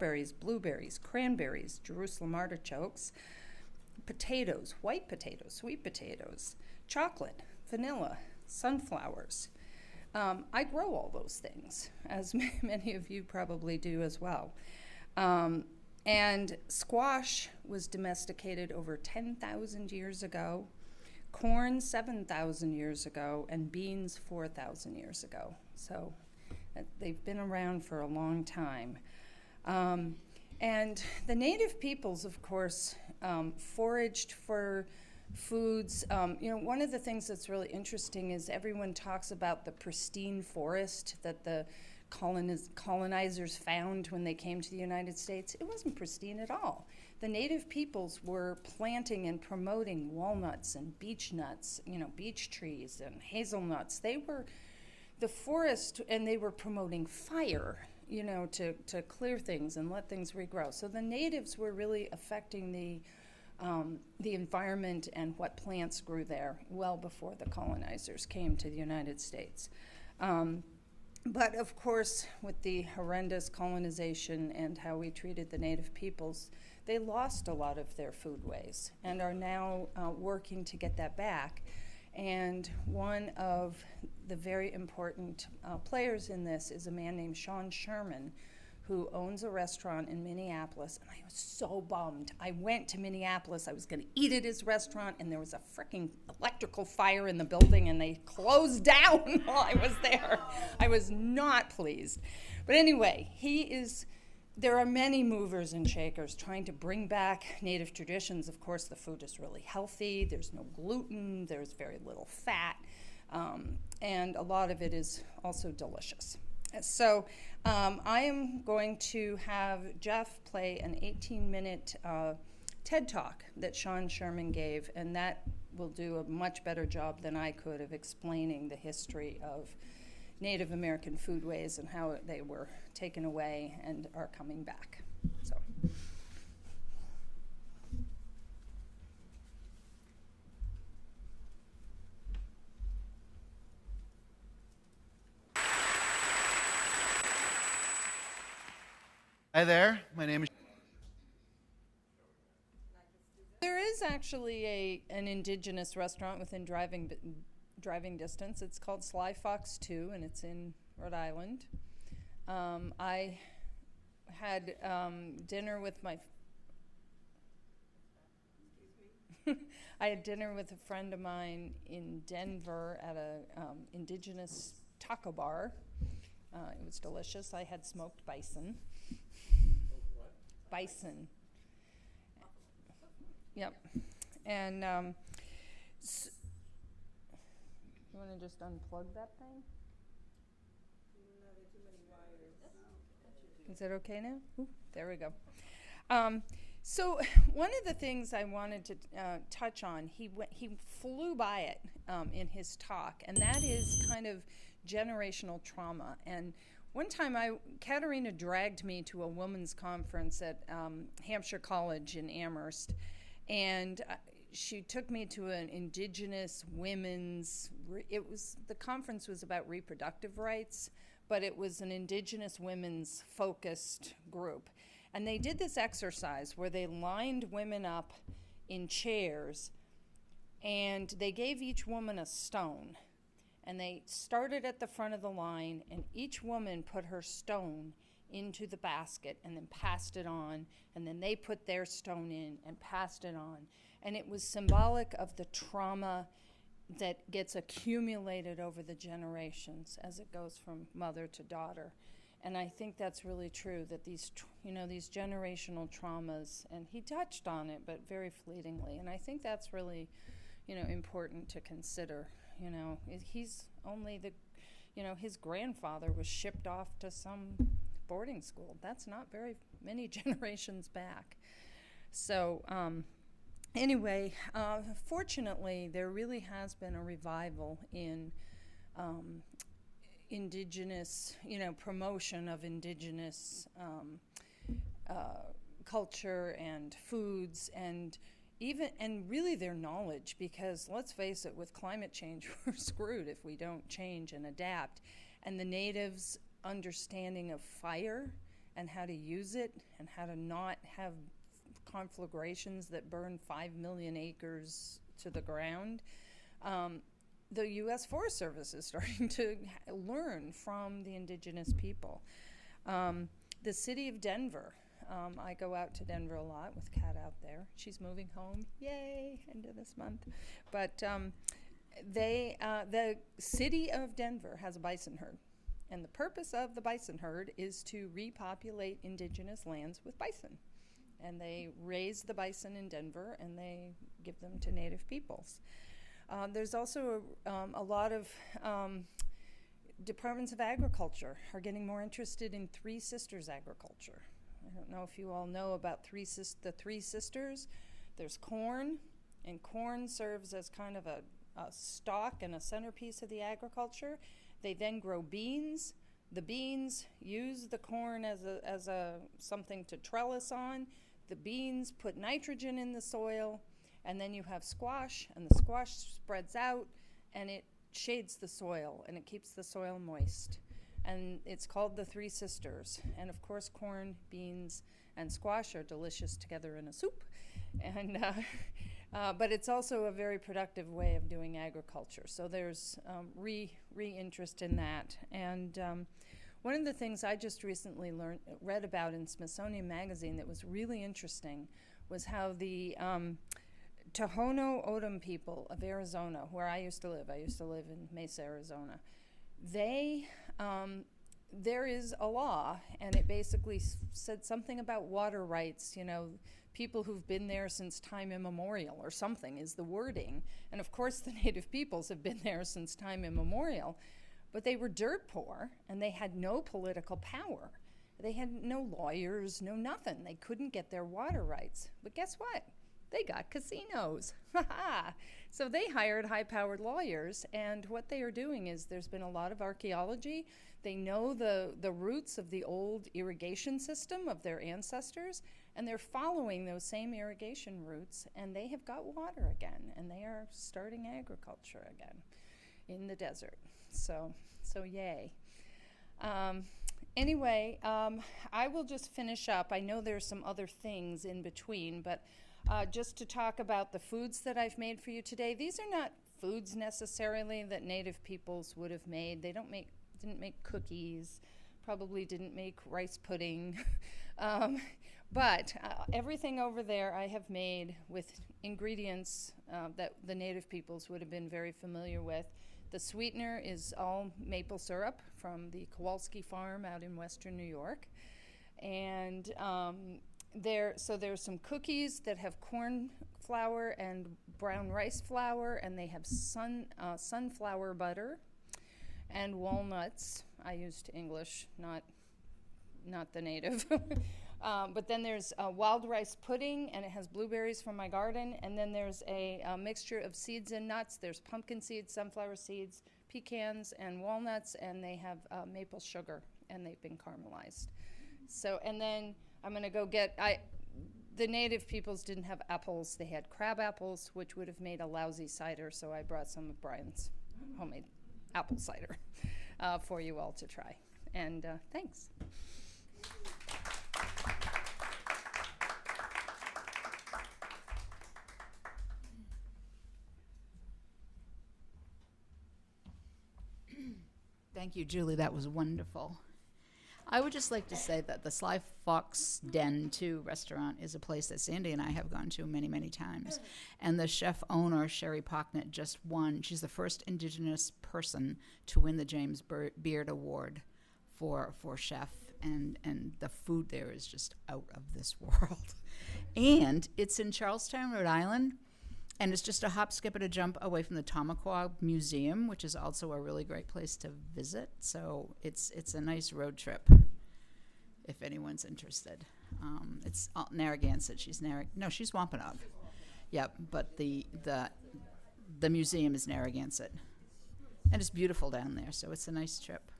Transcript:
berries, blueberries, cranberries, Jerusalem artichokes, potatoes, white potatoes, sweet potatoes, chocolate, vanilla, sunflowers. I grow all those things, as many of you probably do as well. And squash was domesticated over 10,000 years ago, corn 7,000 years ago, and beans 4,000 years ago. So they've been around for a long time. And the native peoples, of course, foraged for foods. One of the things that's really interesting is everyone talks about the pristine forest that the colonizers found when they came to the United States. It wasn't pristine at all. The native peoples were planting and promoting walnuts and beech nuts, beech trees and hazelnuts. They were the forest, and they were promoting fire, to clear things and let things regrow. So the natives were really affecting the environment and what plants grew there well before the colonizers came to the United States. But of course, with the horrendous colonization and how we treated the native peoples, they lost a lot of their foodways and are now working to get that back. And one of the very important players in this is a man named Sean Sherman, who owns a restaurant in Minneapolis, and I was so bummed. I went to Minneapolis, I was gonna eat at his restaurant, and there was a freaking electrical fire in the building, and they closed down while I was there. I was not pleased. But anyway, there are many movers and shakers trying to bring back native traditions. Of course, the food is really healthy, there's no gluten, there's very little fat, and a lot of it is also delicious. So I am going to have Jeff play an 18-minute TED Talk that Sean Sherman gave, and that will do a much better job than I could of explaining the history of Native American foodways and how they were taken away and are coming back. So. Hi there, my name is... There is actually an Indigenous restaurant within driving distance. It's called Sly Fox 2, and it's in Rhode Island. I had dinner with I had dinner with a friend of mine in Denver at a Indigenous taco bar. It was delicious. I had smoked bison. Bison. Yep. And you want to just unplug that thing? No, there's too many wires. Is that okay now? Ooh, there we go. So one of the things I wanted to touch on, he flew by it in his talk, and that is kind of generational trauma. And one time, Katerina dragged me to a women's conference at Hampshire College in Amherst, and she took me to an Indigenous women's. The conference was about reproductive rights, but it was an Indigenous women's focused group, and they did this exercise where they lined women up in chairs, and they gave each woman a stone. And they started at the front of the line, and each woman put her stone into the basket and then passed it on, and then they put their stone in and passed it on. And it was symbolic of the trauma that gets accumulated over the generations as it goes from mother to daughter. And I think that's really true, that these generational traumas, and he touched on it, but very fleetingly. And I think that's really, important to consider. He's only his grandfather was shipped off to some boarding school. That's not very many generations back. So anyway, fortunately, there really has been a revival in Indigenous, promotion of Indigenous culture and foods and really their knowledge, because let's face it, with climate change, we're screwed if we don't change and adapt. And the natives' understanding of fire and how to use it and how to not have conflagrations that burn 5 million acres to the ground. The U.S. Forest Service is starting to learn from the indigenous people. The city of Denver, I go out to Denver a lot with Kat out there. She's moving home, yay, end of this month. But the city of Denver has a bison herd. And the purpose of the bison herd is to repopulate indigenous lands with bison. And they raise the bison in Denver and they give them to native peoples. There's also a lot of departments of agriculture are getting more interested in Three Sisters agriculture. I don't know if you all know about the Three Sisters. There's corn, and corn serves as kind of a stalk and a centerpiece of the agriculture. They then grow beans. The beans use the corn as a something to trellis on. The beans put nitrogen in the soil, and then you have squash, and the squash spreads out, and it shades the soil, and it keeps the soil moist. And it's called the Three Sisters. And of course, corn, beans, and squash are delicious together in a soup. And but it's also a very productive way of doing agriculture. So there's re-interest in that. And one of the things I just recently read about in Smithsonian Magazine that was really interesting was how the Tohono O'odham people of Arizona, where I used to live in Mesa, Arizona, there is a law, and it basically said something about water rights, people who've been there since time immemorial or something is the wording. And of course the native peoples have been there since time immemorial, but they were dirt poor and they had no political power. They had no lawyers, no nothing. They couldn't get their water rights. But guess what? They got casinos. So they hired high-powered lawyers, and what they are doing is there's been a lot of archaeology. They know the roots of the old irrigation system of their ancestors, and they're following those same irrigation routes, and they have got water again, and they are starting agriculture again in the desert. So yay. Anyway, I will just finish up. I know there's some other things in between, but just to talk about the foods that I've made for you today. These are not foods necessarily that native peoples would have made. They didn't make cookies, probably didn't make rice pudding. But everything over there I have made with ingredients that the native peoples would have been very familiar with. The sweetener is all maple syrup from the Kowalski farm out in western New York. And there's some cookies that have corn flour and brown rice flour, and they have sunflower butter and walnuts. I used English, not the native. But then there's wild rice pudding, and it has blueberries from my garden. And then there's a mixture of seeds and nuts. There's pumpkin seeds, sunflower seeds, pecans, and walnuts, and they have maple sugar, and they've been caramelized. So, and then I'm going to go get, the native peoples didn't have apples. They had crab apples, which would have made a lousy cider, so I brought some of Brian's homemade apple cider for you all to try. And thanks. Thank you, Julie. That was wonderful. I would just like to say that the Sly Fox Den 2 restaurant is a place that Sandy and I have gone to many, many times. And the chef owner, Sherry Pocknett, just won. She's the first Indigenous person to win the James Beard Award for chef. And the food there is just out of this world. And it's in Charlestown, Rhode Island. And it's just a hop, skip, and a jump away from the Tamaqua Museum, which is also a really great place to visit. So it's a nice road trip, if anyone's interested. It's Narragansett. She's Wampanoag. Yep, but the museum is Narragansett. And it's beautiful down there, so it's a nice trip.